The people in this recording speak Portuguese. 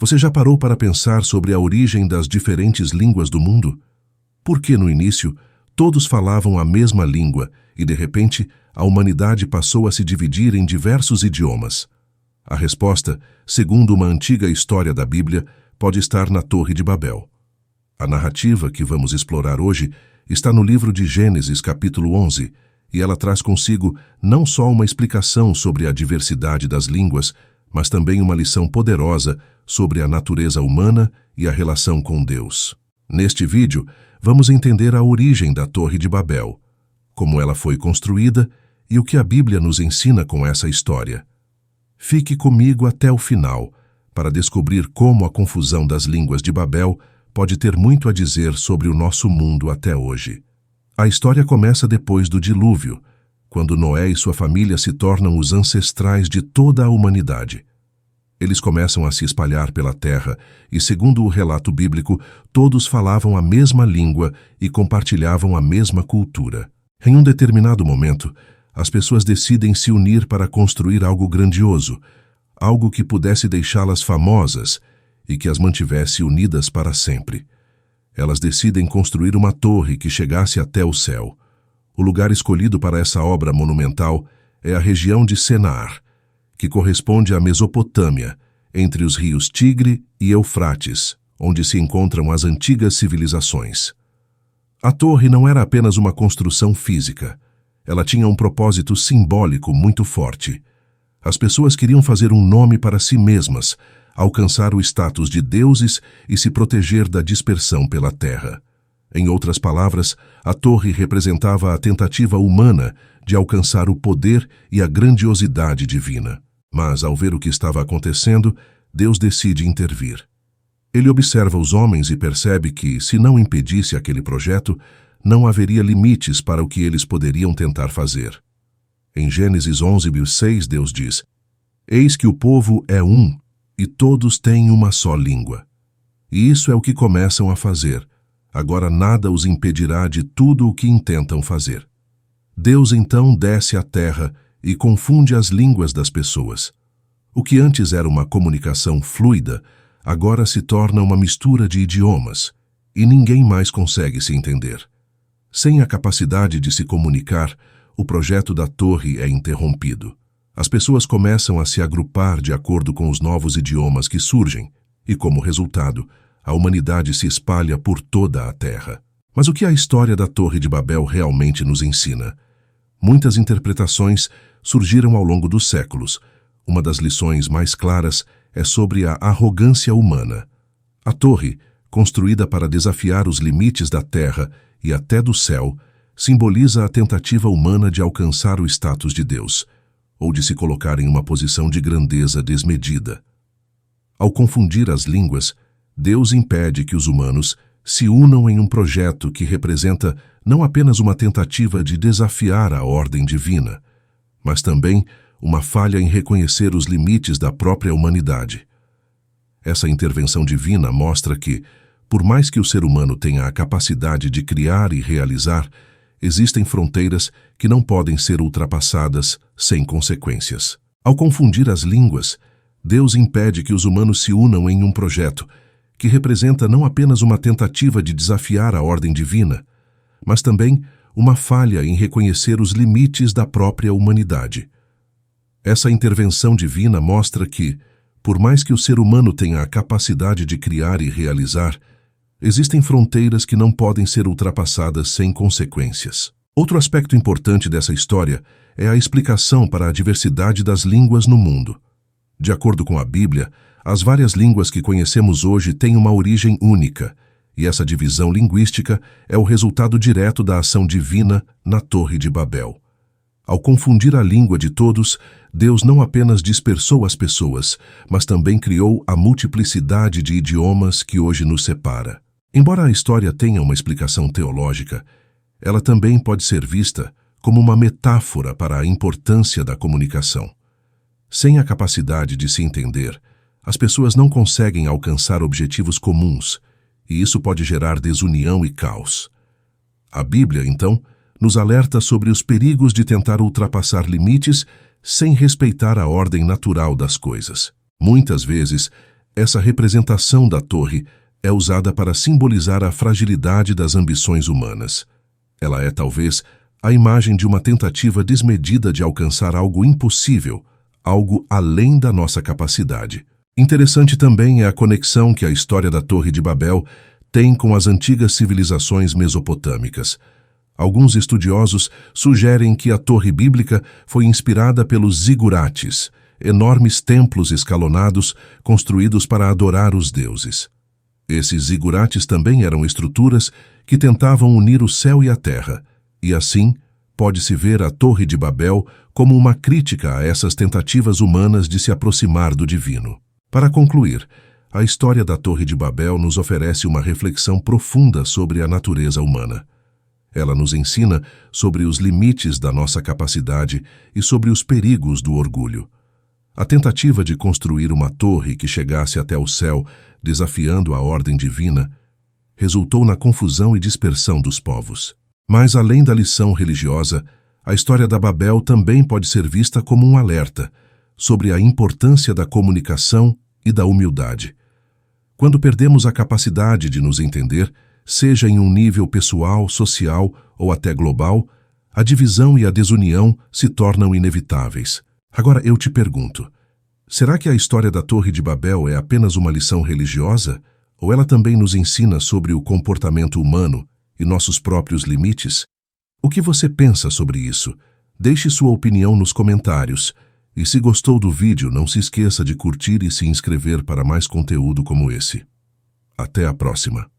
Você já parou para pensar sobre a origem das diferentes línguas do mundo? Por que, no início, todos falavam a mesma língua e, de repente, a humanidade passou a se dividir em diversos idiomas? A resposta, segundo uma antiga história da Bíblia, pode estar na Torre de Babel. A narrativa que vamos explorar hoje está no livro de Gênesis, capítulo 11, e ela traz consigo não só uma explicação sobre a diversidade das línguas, mas também uma lição poderosa sobre a natureza humana e a relação com Deus. Neste vídeo, vamos entender a origem da Torre de Babel, como ela foi construída e o que a Bíblia nos ensina com essa história. Fique comigo até o final para descobrir como a confusão das línguas de Babel pode ter muito a dizer sobre o nosso mundo até hoje. A história começa depois do dilúvio, quando Noé e sua família se tornam os ancestrais de toda a humanidade. Eles começam a se espalhar pela terra e, segundo o relato bíblico, todos falavam a mesma língua e compartilhavam a mesma cultura. Em um determinado momento, as pessoas decidem se unir para construir algo grandioso, algo que pudesse deixá-las famosas e que as mantivesse unidas para sempre. Elas decidem construir uma torre que chegasse até o céu. O lugar escolhido para essa obra monumental é a região de Senaar, que corresponde à Mesopotâmia, entre os rios Tigre e Eufrates, onde se encontram as antigas civilizações. A torre não era apenas uma construção física. Ela tinha um propósito simbólico muito forte. As pessoas queriam fazer um nome para si mesmas, alcançar o status de deuses e se proteger da dispersão pela terra. Em outras palavras, a torre representava a tentativa humana de alcançar o poder e a grandiosidade divina. Mas, ao ver o que estava acontecendo, Deus decide intervir. Ele observa os homens e percebe que, se não impedisse aquele projeto, não haveria limites para o que eles poderiam tentar fazer. Em Gênesis 11:6, Deus diz: "Eis que o povo é um, e todos têm uma só língua." E isso é o que começam a fazer. Agora nada os impedirá de tudo o que intentam fazer. Deus então desce à terra e confunde as línguas das pessoas. O que antes era uma comunicação fluida, agora se torna uma mistura de idiomas, e ninguém mais consegue se entender. Sem a capacidade de se comunicar, o projeto da torre é interrompido. As pessoas começam a se agrupar de acordo com os novos idiomas que surgem, e como resultado, a humanidade se espalha por toda a Terra. Mas o que a história da Torre de Babel realmente nos ensina? Muitas interpretações surgiram ao longo dos séculos. Uma das lições mais claras é sobre a arrogância humana. A torre, construída para desafiar os limites da terra e até do céu, simboliza a tentativa humana de alcançar o status de Deus, ou de se colocar em uma posição de grandeza desmedida. Ao confundir as línguas, Deus impede que os humanos se unam em um projeto que representa não apenas uma tentativa de desafiar a ordem divina, mas também uma falha em reconhecer os limites da própria humanidade. Essa intervenção divina mostra que, por mais que o ser humano tenha a capacidade de criar e realizar, existem fronteiras que não podem ser ultrapassadas sem consequências. Ao confundir as línguas, Deus impede que os humanos se unam em um projeto que representa não apenas uma tentativa de desafiar a ordem divina, mas também uma falha em reconhecer os limites da própria humanidade. Essa intervenção divina mostra que, por mais que o ser humano tenha a capacidade de criar e realizar, existem fronteiras que não podem ser ultrapassadas sem consequências. Outro aspecto importante dessa história é a explicação para a diversidade das línguas no mundo. De acordo com a Bíblia, as várias línguas que conhecemos hoje têm uma origem única, e essa divisão linguística é o resultado direto da ação divina na Torre de Babel. Ao confundir a língua de todos, Deus não apenas dispersou as pessoas, mas também criou a multiplicidade de idiomas que hoje nos separa. Embora a história tenha uma explicação teológica, ela também pode ser vista como uma metáfora para a importância da comunicação. Sem a capacidade de se entender, as pessoas não conseguem alcançar objetivos comuns, e isso pode gerar desunião e caos. A Bíblia, então, nos alerta sobre os perigos de tentar ultrapassar limites sem respeitar a ordem natural das coisas. Muitas vezes, Essa representação da torre é usada para simbolizar a fragilidade das ambições humanas. Ela é, talvez, a imagem de uma tentativa desmedida de alcançar algo impossível, algo além da nossa capacidade. Interessante também é a conexão que a história da Torre de Babel tem com as antigas civilizações mesopotâmicas. Alguns estudiosos sugerem que a torre bíblica foi inspirada pelos zigurates, enormes templos escalonados construídos para adorar os deuses. Esses zigurates também eram estruturas que tentavam unir o céu e a terra, e assim pode-se ver a Torre de Babel como uma crítica a essas tentativas humanas de se aproximar do divino. Para concluir, a história da Torre de Babel nos oferece uma reflexão profunda sobre a natureza humana. Ela nos ensina sobre os limites da nossa capacidade e sobre os perigos do orgulho. A tentativa de construir uma torre que chegasse até o céu, desafiando a ordem divina, resultou na confusão e dispersão dos povos. Mas, além da lição religiosa, a história da Babel também pode ser vista como um alerta sobre a importância da comunicação e da humildade. Quando perdemos a capacidade de nos entender, seja em um nível pessoal, social ou até global, a divisão e a desunião se tornam inevitáveis. Agora eu te pergunto, será que a história da Torre de Babel é apenas uma lição religiosa, ou ela também nos ensina sobre o comportamento humano e nossos próprios limites? O que você pensa sobre isso? Deixe sua opinião nos comentários. E se gostou do vídeo, não se esqueça de curtir e se inscrever para mais conteúdo como esse. Até a próxima!